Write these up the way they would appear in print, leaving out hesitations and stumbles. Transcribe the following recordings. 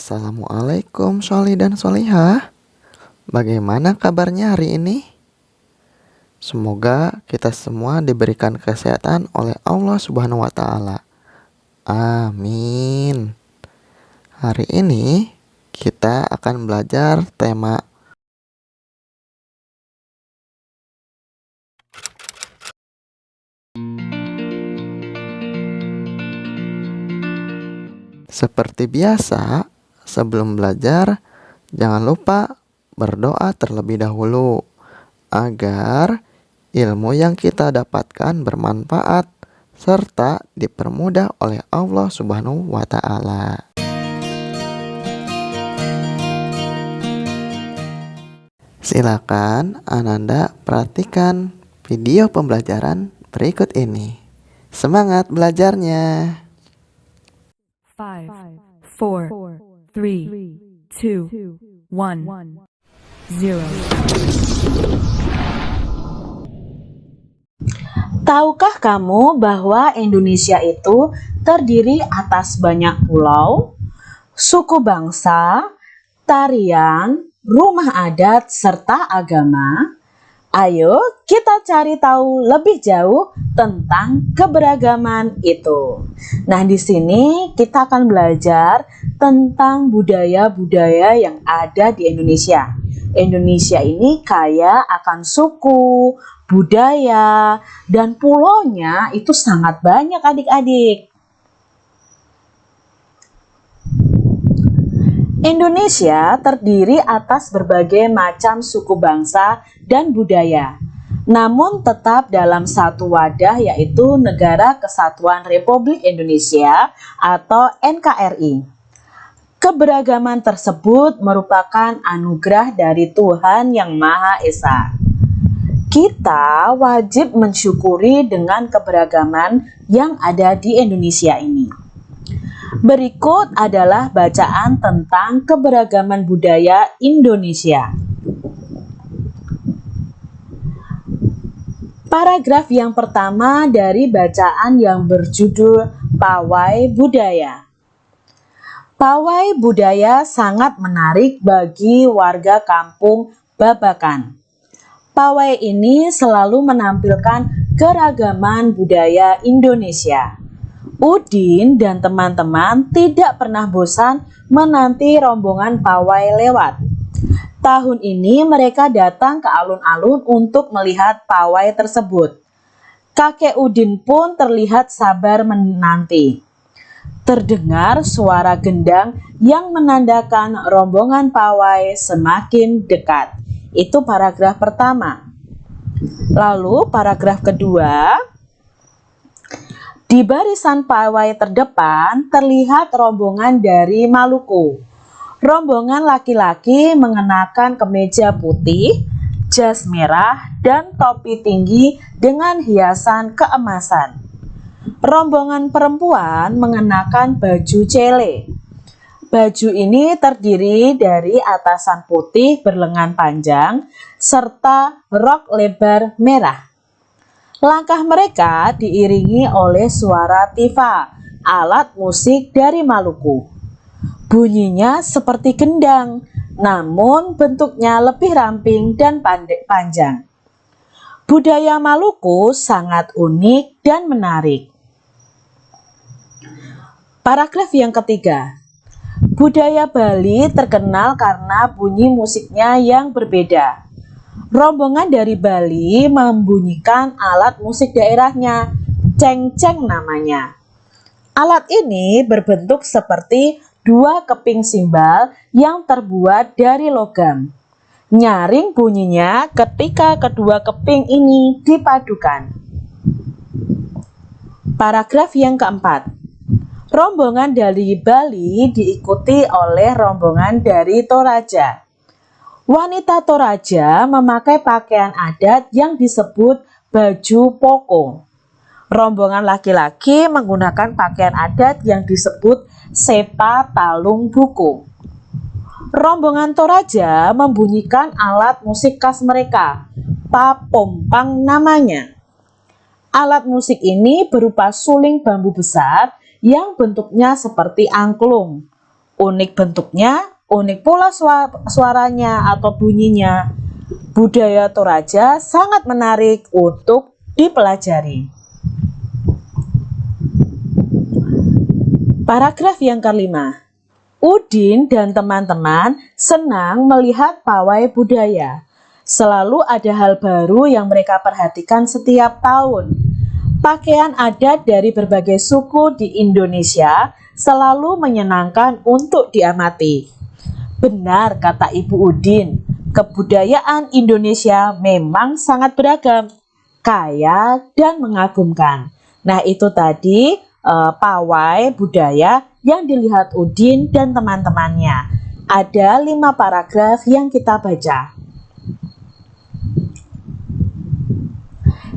Assalamualaikum Sholi dan Sholihah. Bagaimana kabarnya hari ini? Semoga kita semua diberikan kesehatan oleh Allah Subhanahu wa Ta'ala. Amin. Hari ini kita akan belajar tema seperti biasa. Sebelum belajar, jangan lupa berdoa terlebih dahulu agar ilmu yang kita dapatkan bermanfaat serta dipermudah oleh Allah Subhanahu wa Ta'ala. Silakan Ananda perhatikan video pembelajaran berikut ini. Semangat belajarnya. 5, 4, 3, 2, 1, 0. Tahukah kamu bahwa Indonesia itu terdiri atas banyak pulau, suku bangsa, tarian, rumah adat, serta agama? Ayo kita cari tahu lebih jauh tentang keberagaman itu. Nah, di sini kita akan belajar tentang budaya-budaya yang ada di Indonesia. Indonesia ini kaya akan suku, budaya, dan pulaunya itu sangat banyak adik-adik. Indonesia terdiri atas berbagai macam suku bangsa dan budaya, namun tetap dalam satu wadah, yaitu Negara Kesatuan Republik Indonesia atau NKRI. Keberagaman tersebut merupakan anugerah dari Tuhan Yang Maha Esa. Kita wajib mensyukuri dengan keberagaman yang ada di Indonesia ini. Berikut adalah bacaan tentang keberagaman budaya Indonesia. Paragraf yang pertama dari bacaan yang berjudul Pawai Budaya. Pawai budaya sangat menarik bagi warga kampung Babakan. Pawai ini selalu menampilkan keragaman budaya Indonesia. Udin dan teman-teman tidak pernah bosan menanti rombongan pawai lewat. Tahun ini mereka datang ke alun-alun untuk melihat pawai tersebut. Kakek Udin pun terlihat sabar menanti. Terdengar suara gendang yang menandakan rombongan pawai semakin dekat. Itu paragraf pertama. Lalu paragraf kedua. Di barisan pawai terdepan terlihat rombongan dari Maluku. Rombongan laki-laki mengenakan kemeja putih, jas merah, dan topi tinggi dengan hiasan keemasan. Rombongan perempuan mengenakan baju cele. Baju ini terdiri dari atasan putih berlengan panjang serta rok lebar merah. Langkah mereka diiringi oleh suara tifa, alat musik dari Maluku. Bunyinya seperti gendang, namun bentuknya lebih ramping dan panjang. Budaya Maluku sangat unik dan menarik. Paragraf yang ketiga. Budaya Bali terkenal karena bunyi musiknya yang berbeda. Rombongan dari Bali membunyikan alat musik daerahnya, cengceng namanya. Alat ini berbentuk seperti dua keping simbal yang terbuat dari logam. Nyaring bunyinya ketika kedua keping ini dipadukan. Paragraf yang keempat. Rombongan dari Bali diikuti oleh rombongan dari Toraja. Wanita Toraja memakai pakaian adat yang disebut baju poko. Rombongan laki-laki menggunakan pakaian adat yang disebut sepa talung buku. Rombongan Toraja membunyikan alat musik khas mereka, papompang namanya. Alat musik ini berupa suling bambu besar yang bentuknya seperti angklung. unik bentuknya, unik pula suaranya atau bunyinya. Budaya Toraja sangat menarik untuk dipelajari. Paragraf yang kelima. Udin dan teman-teman senang melihat pawai budaya. Selalu ada hal baru yang mereka perhatikan setiap tahun. Pakaian adat dari berbagai suku di Indonesia selalu menyenangkan untuk diamati. Benar kata Ibu Udin, kebudayaan Indonesia memang sangat beragam, kaya dan mengagumkan. Nah, itu tadi pawai budaya yang dilihat Udin dan teman-temannya. Ada 5 paragraf yang kita baca.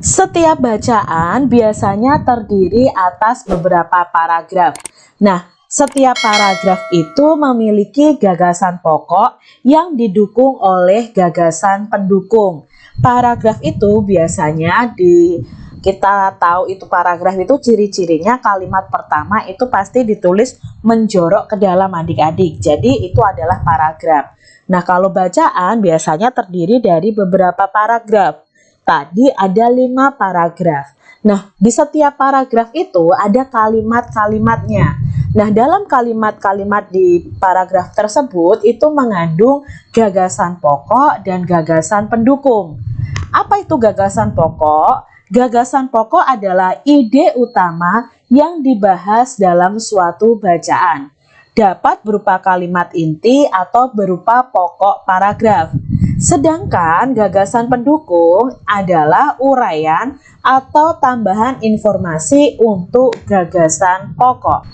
Setiap bacaan biasanya terdiri atas beberapa paragraf. Nah, setiap paragraf itu memiliki gagasan pokok yang didukung oleh gagasan pendukung. Paragraf itu biasanya kita tahu itu paragraf itu ciri-cirinya kalimat pertama itu pasti ditulis menjorok ke dalam adik-adik. Jadi itu adalah paragraf. Nah, kalau bacaan biasanya terdiri dari beberapa paragraf. Tadi ada 5 paragraf. Nah, di setiap paragraf itu ada kalimat-kalimatnya. Nah, dalam kalimat-kalimat di paragraf tersebut itu mengandung gagasan pokok dan gagasan pendukung. Apa itu gagasan pokok? Gagasan pokok adalah ide utama yang dibahas dalam suatu bacaan. Dapat berupa kalimat inti atau berupa pokok paragraf. Sedangkan gagasan pendukung adalah uraian atau tambahan informasi untuk gagasan pokok.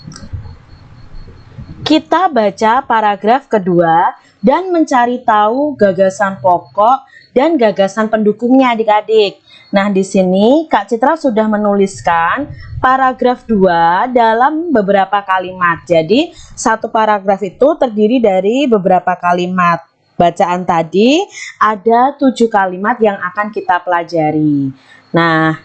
Kita baca paragraf kedua dan mencari tahu gagasan pokok dan gagasan pendukungnya adik-adik. Nah, di sini Kak Citra sudah menuliskan paragraf 2 dalam beberapa kalimat. Jadi, satu paragraf itu terdiri dari beberapa kalimat. Bacaan tadi ada 7 kalimat yang akan kita pelajari. Nah,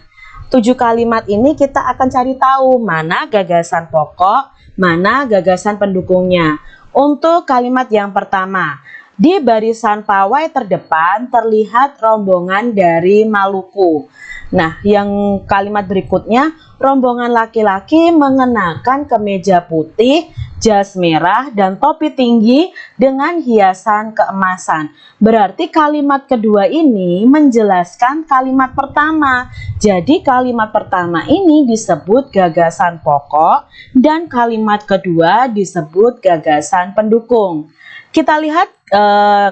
7 kalimat ini kita akan cari tahu mana gagasan pokok, mana gagasan pendukungnya. Untuk kalimat yang pertama, di barisan pawai terdepan terlihat rombongan dari Maluku. Nah, yang kalimat berikutnya, rombongan laki-laki mengenakan kemeja putih, jas merah, dan topi tinggi dengan hiasan keemasan. Berarti kalimat kedua ini menjelaskan kalimat pertama. Jadi kalimat pertama ini disebut gagasan pokok dan kalimat kedua disebut gagasan pendukung. Kita lihat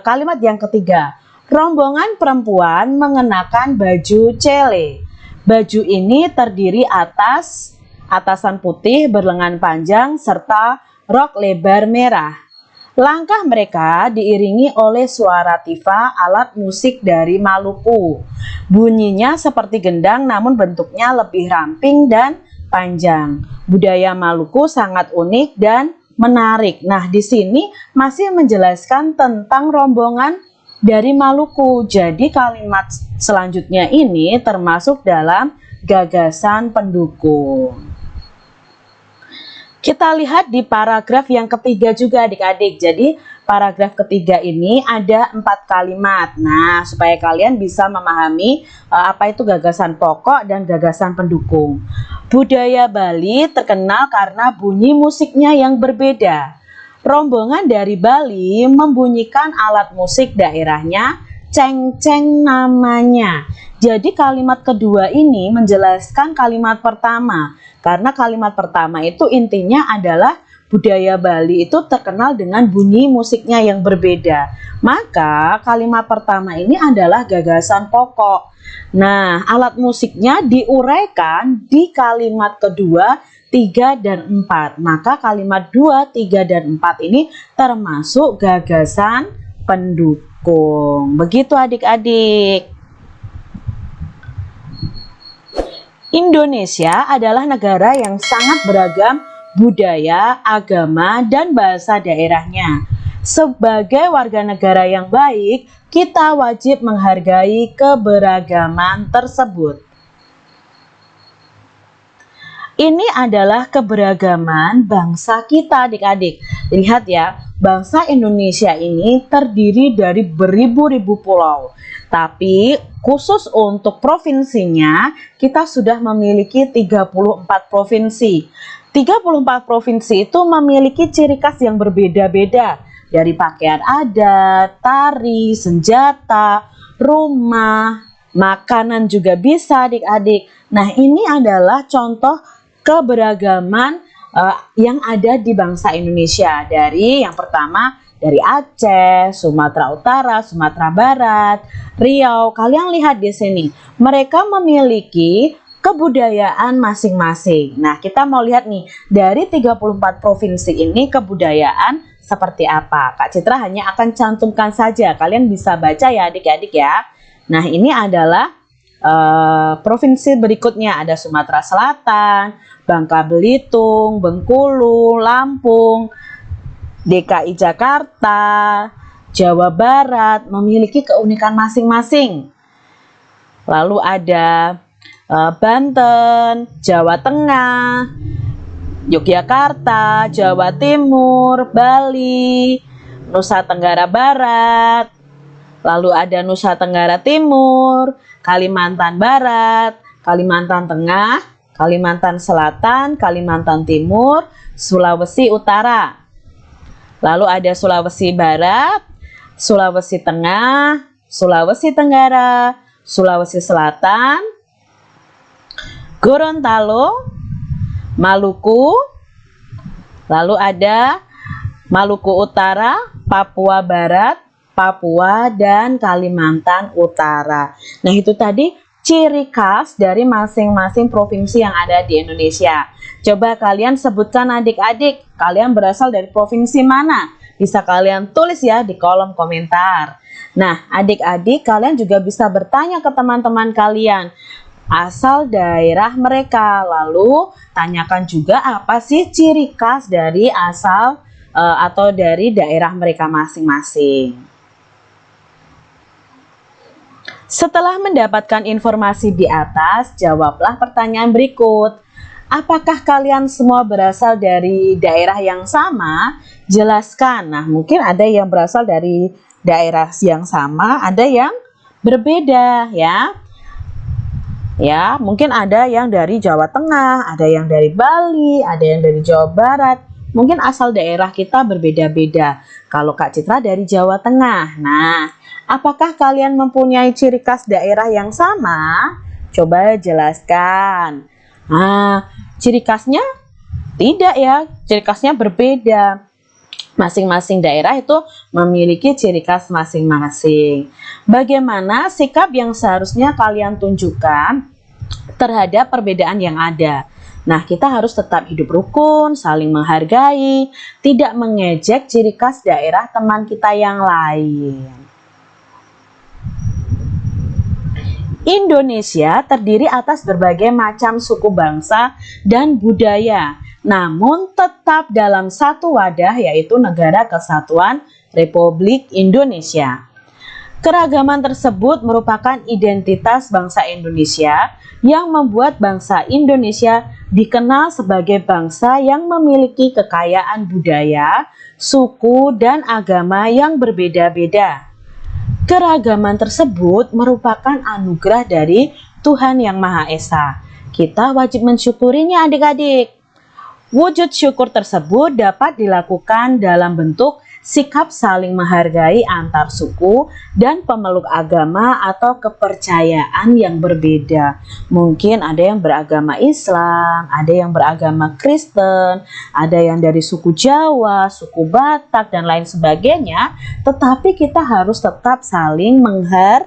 kalimat yang ketiga. Rombongan perempuan mengenakan baju cele. Baju ini terdiri atas atasan putih berlengan panjang serta rok lebar merah. Langkah mereka diiringi oleh suara tifa, alat musik dari Maluku. Bunyinya seperti gendang namun bentuknya lebih ramping dan panjang. Budaya Maluku sangat unik dan menarik. Nah, di sini masih menjelaskan tentang rombongan dari Maluku. Jadi kalimat selanjutnya ini termasuk dalam gagasan pendukung. Kita lihat di paragraf yang ketiga juga adik-adik. Jadi paragraf ketiga ini ada 4 kalimat. Nah, supaya kalian bisa memahami apa itu gagasan pokok dan gagasan pendukung. Budaya Bali terkenal karena bunyi musiknya yang berbeda. Rombongan dari Bali membunyikan alat musik daerahnya, ceng-ceng namanya. Jadi kalimat kedua ini menjelaskan kalimat pertama. Karena kalimat pertama itu intinya adalah budaya Bali itu terkenal dengan bunyi musiknya yang berbeda. Maka kalimat pertama ini adalah gagasan pokok. Nah, alat musiknya diuraikan di kalimat kedua, 3 dan 4. Maka kalimat 2, 3 dan 4 ini termasuk gagasan pendukung. Begitu adik-adik. Indonesia adalah negara yang sangat beragam budaya, agama, dan bahasa daerahnya. Sebagai warga negara yang baik, kita wajib menghargai keberagaman tersebut. Ini adalah keberagaman bangsa kita adik-adik. Lihat ya, bangsa Indonesia ini terdiri dari beribu-ribu pulau. Tapi khusus untuk provinsinya, kita sudah memiliki 34 provinsi. 34 provinsi itu memiliki ciri khas yang berbeda-beda. Dari pakaian adat, tari, senjata, rumah, makanan juga bisa adik-adik. Nah, ini adalah contoh keberagaman yang ada di bangsa Indonesia. Dari yang pertama dari Aceh, Sumatera Utara, Sumatera Barat, Riau. Kalian lihat di sini, mereka memiliki kebudayaan masing-masing. Nah, kita mau lihat nih, dari 34 provinsi ini kebudayaan seperti apa. Kak Citra hanya akan cantumkan saja, kalian bisa baca ya adik-adik ya. Nah, ini adalah provinsi berikutnya, ada Sumatera Selatan, Bangka Belitung, Bengkulu, Lampung, DKI Jakarta, Jawa Barat, memiliki keunikan masing-masing. Lalu ada Banten, Jawa Tengah, Yogyakarta, Jawa Timur, Bali, Nusa Tenggara Barat, lalu ada Nusa Tenggara Timur, Kalimantan Barat, Kalimantan Tengah, Kalimantan Selatan, Kalimantan Timur, Sulawesi Utara. Lalu ada Sulawesi Barat, Sulawesi Tengah, Sulawesi Tenggara, Sulawesi Selatan, Gorontalo, Maluku, lalu ada Maluku Utara, Papua Barat, Papua, dan Kalimantan Utara. Nah, itu tadi ciri khas dari masing-masing provinsi yang ada di Indonesia. Coba kalian sebutkan adik-adik, kalian berasal dari provinsi mana? Bisa kalian tulis ya di kolom komentar. Nah, adik-adik kalian juga bisa bertanya ke teman-teman kalian asal daerah mereka. Lalu tanyakan juga apa sih ciri khas dari asal atau dari daerah mereka masing-masing. Setelah mendapatkan informasi di atas, jawablah pertanyaan berikut. Apakah kalian semua berasal dari daerah yang sama? Jelaskan. Nah, mungkin ada yang berasal dari daerah yang sama, ada yang berbeda ya. Ya, mungkin ada yang dari Jawa Tengah, ada yang dari Bali, ada yang dari Jawa Barat. Mungkin asal daerah kita berbeda-beda. Kalau Kak Citra dari Jawa Tengah. Nah, apakah kalian mempunyai ciri khas daerah yang sama? Coba jelaskan. Nah, ciri khasnya tidak ya, ciri khasnya berbeda. Masing-masing daerah itu memiliki ciri khas masing-masing. Bagaimana sikap yang seharusnya kalian tunjukkan terhadap perbedaan yang ada? Nah, kita harus tetap hidup rukun, saling menghargai, tidak mengejek ciri khas daerah teman kita yang lain. Indonesia terdiri atas berbagai macam suku bangsa dan budaya, namun tetap dalam satu wadah, yaitu Negara Kesatuan Republik Indonesia. Keragaman tersebut merupakan identitas bangsa Indonesia yang membuat bangsa Indonesia dikenal sebagai bangsa yang memiliki kekayaan budaya, suku, dan agama yang berbeda-beda. Keragaman tersebut merupakan anugerah dari Tuhan Yang Maha Esa. Kita wajib mensyukurinya adik-adik. Wujud syukur tersebut dapat dilakukan dalam bentuk sikap saling menghargai antar suku dan pemeluk agama atau kepercayaan yang berbeda. Mungkin ada yang beragama Islam, ada yang beragama Kristen, ada yang dari suku Jawa, suku Batak, dan lain sebagainya. Tetapi kita harus tetap saling menghargai.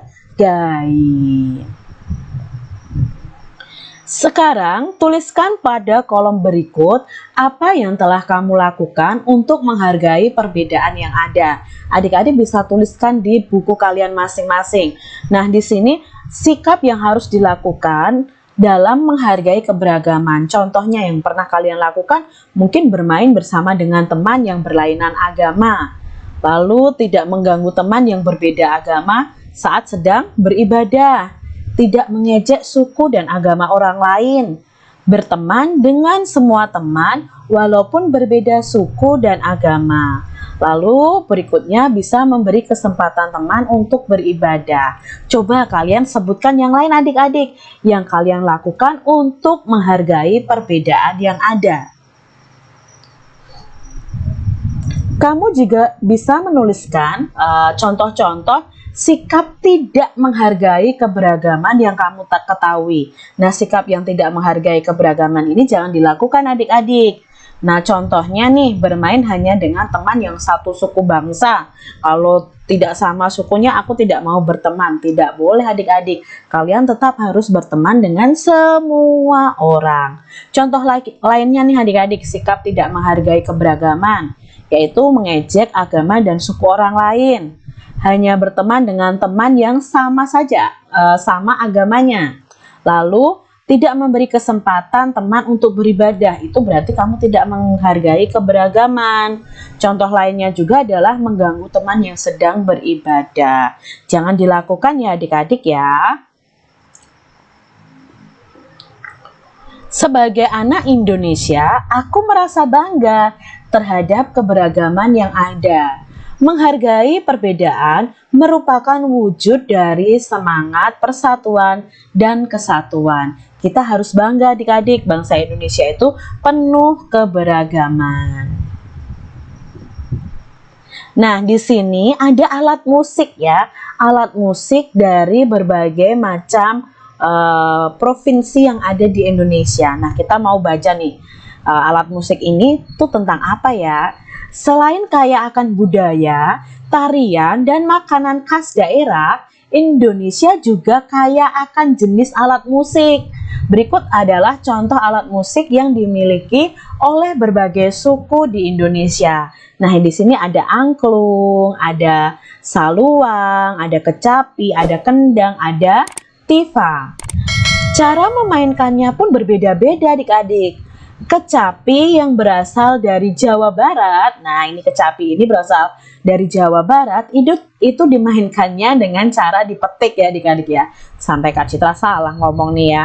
Sekarang tuliskan pada kolom berikut apa yang telah kamu lakukan untuk menghargai perbedaan yang ada. Adik-adik bisa tuliskan di buku kalian masing-masing. Nah, di sini sikap yang harus dilakukan dalam menghargai keberagaman. Contohnya yang pernah kalian lakukan mungkin bermain bersama dengan teman yang berlainan agama. Lalu tidak mengganggu teman yang berbeda agama saat sedang beribadah. Tidak mengejek suku dan agama orang lain, berteman dengan semua teman walaupun berbeda suku dan agama. Lalu berikutnya bisa memberi kesempatan teman untuk beribadah. Coba kalian sebutkan yang lain adik-adik yang kalian lakukan untuk menghargai perbedaan yang ada. Kamu juga bisa menuliskan contoh-contoh sikap tidak menghargai keberagaman yang kamu tak ketahui. Nah, sikap yang tidak menghargai keberagaman ini jangan dilakukan adik-adik. Nah, contohnya nih, bermain hanya dengan teman yang satu suku bangsa. Kalau tidak sama sukunya, aku tidak mau berteman. Tidak boleh adik-adik. Kalian tetap harus berteman dengan semua orang. Contoh lainnya nih adik-adik, sikap tidak menghargai keberagaman, yaitu mengejek agama dan suku orang lain. Hanya berteman dengan teman yang sama saja, sama agamanya. Lalu, tidak memberi kesempatan teman untuk beribadah, itu berarti kamu tidak menghargai keberagaman. Contoh lainnya juga adalah mengganggu teman yang sedang beribadah. Jangan dilakukan ya adik-adik ya. Sebagai anak Indonesia, aku merasa bangga terhadap keberagaman yang ada. Menghargai perbedaan merupakan wujud dari semangat persatuan dan kesatuan. Kita harus bangga adik-adik, bangsa Indonesia itu penuh keberagaman. Nah, di sini ada alat musik ya, alat musik dari berbagai macam provinsi yang ada di Indonesia. Nah, kita mau baca nih, alat musik ini tuh tentang apa ya? Selain kaya akan budaya, tarian, dan makanan khas daerah, Indonesia juga kaya akan jenis alat musik. Berikut adalah contoh alat musik yang dimiliki oleh berbagai suku di Indonesia. Nah, di sini ada angklung, ada saluang, ada kecapi, ada kendang, ada tifa. Cara memainkannya pun berbeda-beda adik-adik. Kecapi yang berasal dari Jawa Barat, nah ini kecapi ini berasal dari Jawa Barat, itu dimainkannya dengan cara dipetik ya adik-adik ya. Sampai Kak Citra salah ngomong nih ya.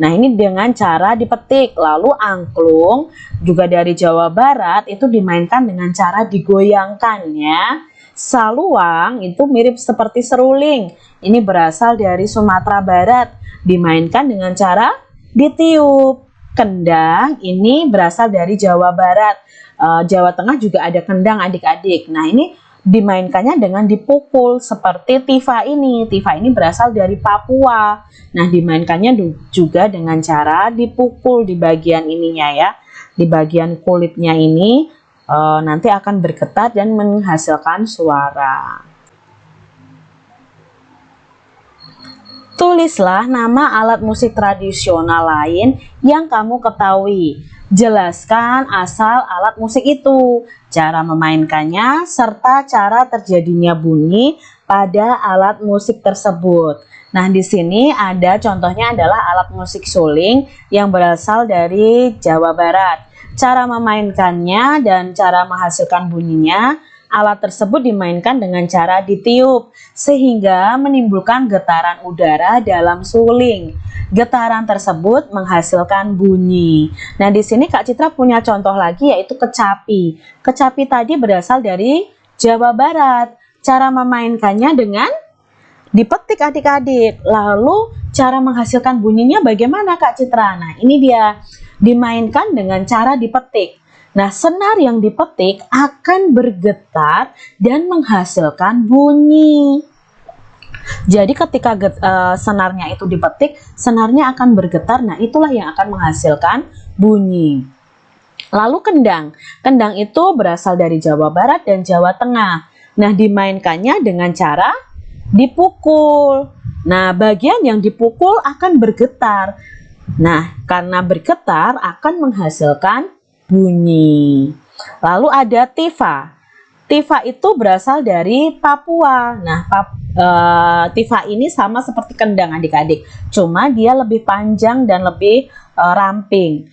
Nah ini dengan cara dipetik. Lalu angklung juga dari Jawa Barat, itu dimainkan dengan cara digoyangkan ya. Saluang itu mirip seperti seruling, ini berasal dari Sumatera Barat, dimainkan dengan cara ditiup. Kendang ini berasal dari Jawa Barat, Jawa Tengah juga ada kendang adik-adik. Nah ini dimainkannya dengan dipukul seperti tifa ini. Tifa ini berasal dari Papua. Nah dimainkannya juga dengan cara dipukul di bagian ininya ya, di bagian kulitnya ini nanti akan bergetar dan menghasilkan suara. Tulislah nama alat musik tradisional lain yang kamu ketahui. Jelaskan asal alat musik itu, cara memainkannya, serta cara terjadinya bunyi pada alat musik tersebut. Nah, di sini ada contohnya adalah alat musik suling yang berasal dari Jawa Barat. Cara memainkannya dan cara menghasilkan bunyinya, alat tersebut dimainkan dengan cara ditiup sehingga menimbulkan getaran udara dalam suling. Getaran tersebut menghasilkan bunyi. Nah, di sini Kak Citra punya contoh lagi yaitu kecapi. Kecapi tadi berasal dari Jawa Barat. Cara memainkannya dengan dipetik adik-adik. Lalu cara menghasilkan bunyinya bagaimana Kak Citra? Nah, ini dia. Dimainkan dengan cara dipetik. Nah, senar yang dipetik akan bergetar dan menghasilkan bunyi. Jadi ketika senarnya itu dipetik, senarnya akan bergetar. Nah, itulah yang akan menghasilkan bunyi. Lalu kendang. Kendang itu berasal dari Jawa Barat dan Jawa Tengah. Nah, dimainkannya dengan cara dipukul. Nah, bagian yang dipukul akan bergetar. Nah, karena bergetar akan menghasilkan bunyi. Lalu ada tifa. Tifa itu berasal dari Papua. Nah, tifa ini sama seperti kendang adik-adik, cuma dia lebih panjang dan lebih ramping.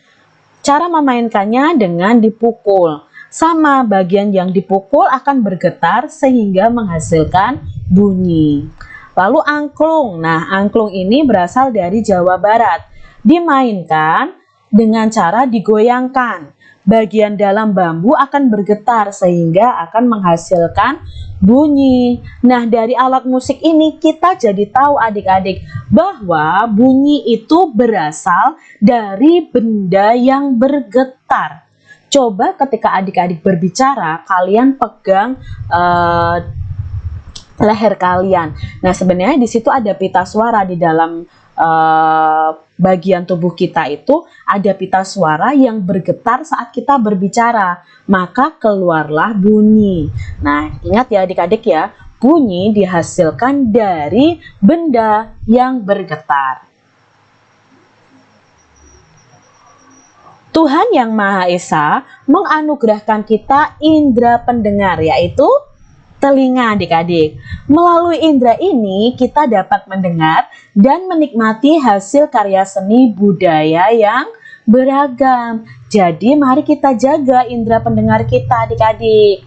Cara memainkannya dengan dipukul. Sama, bagian yang dipukul akan bergetar sehingga menghasilkan bunyi. Lalu angklung. Nah, angklung ini berasal dari Jawa Barat. Dimainkan dengan cara digoyangkan. Bagian dalam bambu akan bergetar sehingga akan menghasilkan bunyi. Nah, dari alat musik ini kita jadi tahu adik-adik bahwa bunyi itu berasal dari benda yang bergetar. Coba ketika adik-adik berbicara, kalian pegang leher kalian. Nah, sebenarnya di situ ada pita suara di dalam bagian tubuh kita itu ada pita suara yang bergetar saat kita berbicara, maka keluarlah bunyi. Nah, ingat ya adik-adik ya, bunyi dihasilkan dari benda yang bergetar. Tuhan Yang Maha Esa menganugerahkan kita indera pendengar, yaitu telinga adik-adik. Melalui indera ini kita dapat mendengar dan menikmati hasil karya seni budaya yang beragam. Jadi mari kita jaga indera pendengar kita adik-adik.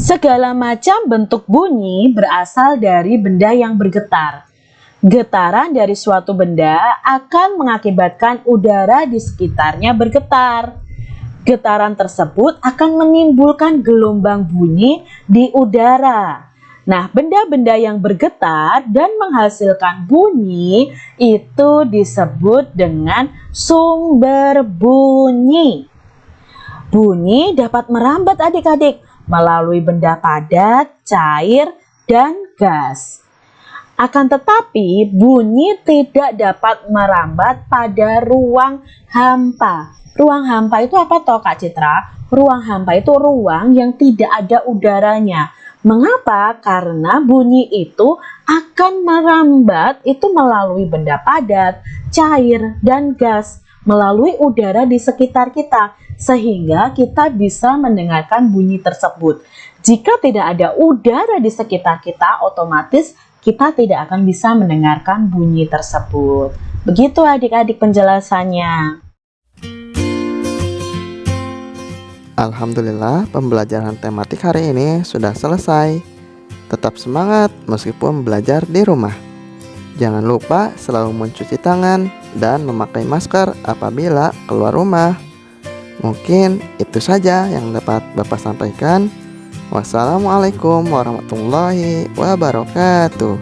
Segala macam bentuk bunyi berasal dari benda yang bergetar. Getaran dari suatu benda akan mengakibatkan udara di sekitarnya bergetar. Getaran tersebut akan menimbulkan gelombang bunyi di udara. Nah, benda-benda yang bergetar dan menghasilkan bunyi itu disebut dengan sumber bunyi. Bunyi dapat merambat adik-adik melalui benda padat, cair, dan gas. Akan tetapi, bunyi tidak dapat merambat pada ruang hampa. Ruang hampa itu apa toh Kak Citra? Ruang hampa itu ruang yang tidak ada udaranya. Mengapa? Karena bunyi itu akan merambat itu melalui benda padat, cair, dan gas, melalui udara di sekitar kita, sehingga kita bisa mendengarkan bunyi tersebut. Jika tidak ada udara di sekitar kita, otomatis kita tidak akan bisa mendengarkan bunyi tersebut. Begitu adik-adik penjelasannya. Alhamdulillah, pembelajaran tematik hari ini sudah selesai. Tetap semangat meskipun belajar di rumah. Jangan lupa selalu mencuci tangan dan memakai masker apabila keluar rumah. Mungkin itu saja yang dapat Bapak sampaikan. Wassalamualaikum warahmatullahi wabarakatuh.